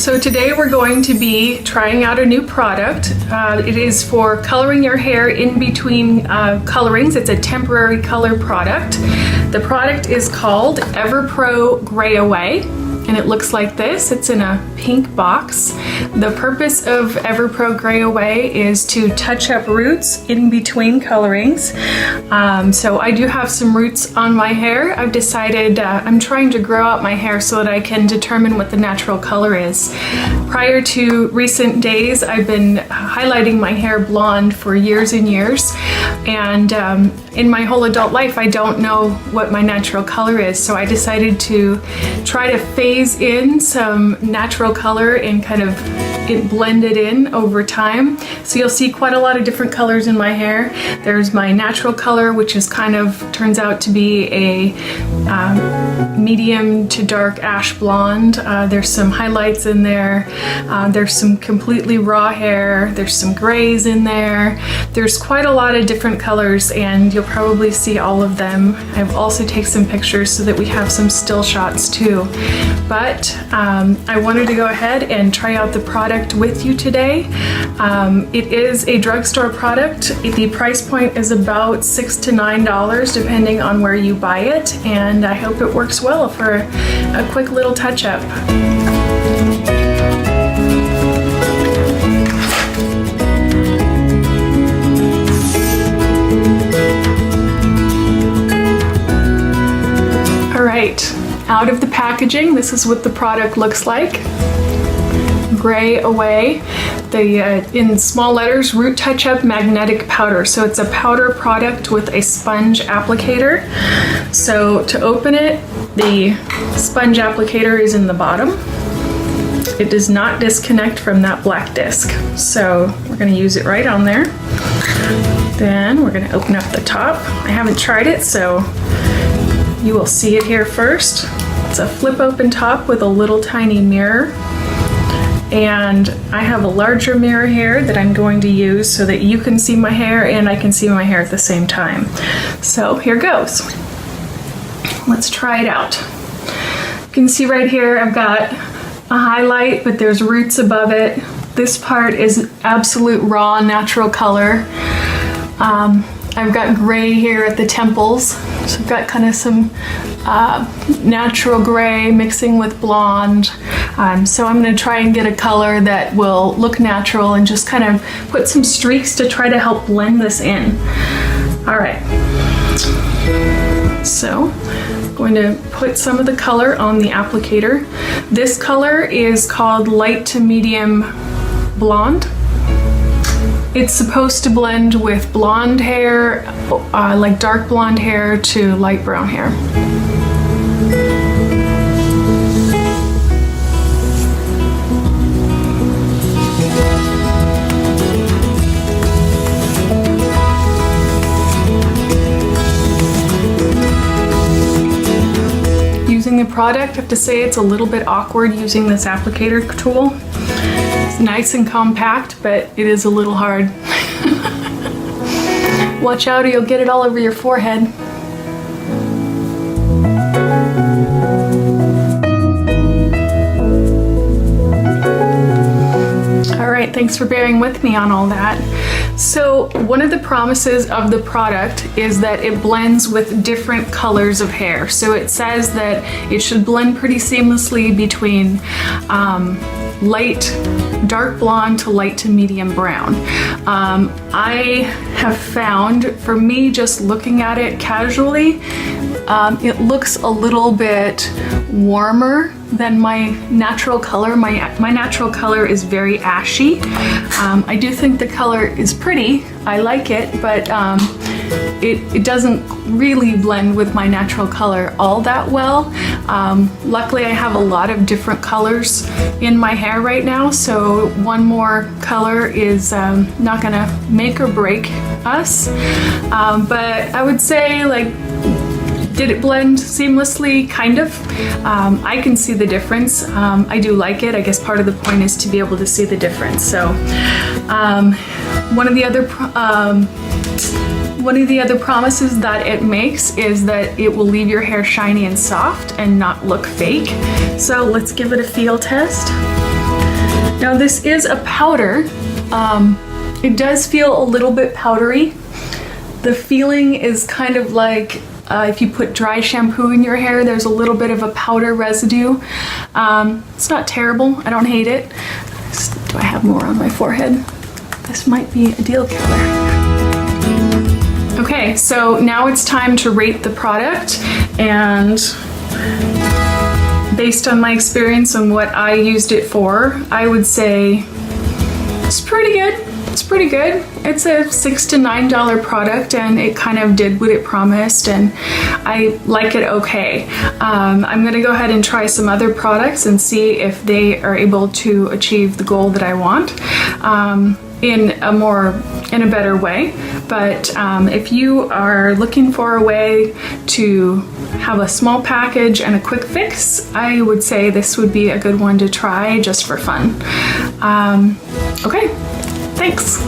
So today we're going to be trying out a new product. It is for coloring your hair in between colorings. It's a temporary color product. The product is called Everpro Gray Away, and it looks like this. It's in a pink box. The purpose of Everpro Gray Away is to touch up roots in between colorings. So I do have some roots on my hair. I've decided I'm trying to grow out my hair so that I can determine what the natural color is. Prior to recent days, I've been highlighting my hair blonde for years and years. And in my whole adult life, I don't know what my natural color is. So I decided to try to phase in some natural color and kind of blend it in over time. So you'll see quite a lot of different colors in my hair. There's my natural color, which is kind of turns out to be a medium to dark ash blonde. There's some highlights in there. There's some completely raw hair. There's some grays in there. There's quite a lot of different colors, and you'll probably see all of them. I've also taken some pictures so that we have some still shots too. But I wanted to go ahead and try out the product with you today. It is a drugstore product. The price point is about $6 to $9 depending on where you buy it, and I hope it works well for a quick little touch-up. All right, out of the packaging, this is what the product looks like. Gray Away, in small letters, Root Touch-Up Magnetic Powder. So it's a powder product with a sponge applicator. So to open it, the sponge applicator is in the bottom. It does not disconnect from that black disc. So we're going to use it right on there. Then we're going to open up the top. I haven't tried it, so you will see it here first. It's a flip open top with a little tiny mirror. And I have a larger mirror here that I'm going to use so that you can see my hair and I can see my hair at the same time. So here goes. Let's try it out. You can see right here I've got a highlight, but there's roots above it. This part is absolute raw natural color. I've got gray here at the temples, so I've got kind of some natural gray mixing with blonde. So I'm going to try and get a color that will look natural and just kind of put some streaks to try to help blend this in. All right, so I'm going to put some of the color on the applicator. This color is called light to medium blonde. It's supposed to blend with blonde hair, like dark blonde hair to light brown hair. Using the product, I have to say it's a little bit awkward using this applicator tool. It's nice and compact, but it is a little hard. Watch out or you'll get it all over your forehead. All right, thanks for bearing with me on all that. So one of the promises of the product is that it blends with different colors of hair. So it says that it should blend pretty seamlessly between dark blonde to light to medium brown. I have found, for me, just looking at it casually, it looks a little bit warmer than my natural color. My natural color is very ashy. I do think the color is pretty. I like it, but it doesn't really blend with my natural color all that well. Luckily, I have a lot of different colors in my hair right now, so one more color is not gonna make or break us. But I would say, like, did it blend seamlessly? Kind of. I can see the difference. I do like it. I guess part of the point is to be able to see the difference. So one of the other promises that it makes is that it will leave your hair shiny and soft and not look fake. So let's give it a feel test. Now this is a powder. It does feel a little bit powdery. The feeling is kind of like if you put dry shampoo in your hair, there's a little bit of a powder residue. It's not terrible, I don't hate it. Do I have more on my forehead? This might be a deal killer. Okay, so now it's time to rate the product, and based on my experience and what I used it for, I would say it's pretty good. It's pretty good. It's a $6 to $9 product, and it kind of did what it promised, and I like it okay. I'm gonna go ahead and try some other products and see if they are able to achieve the goal that I want in a better way. But if you are looking for a way to have a small package and a quick fix, I would say this would be a good one to try just for fun. Okay. Thanks.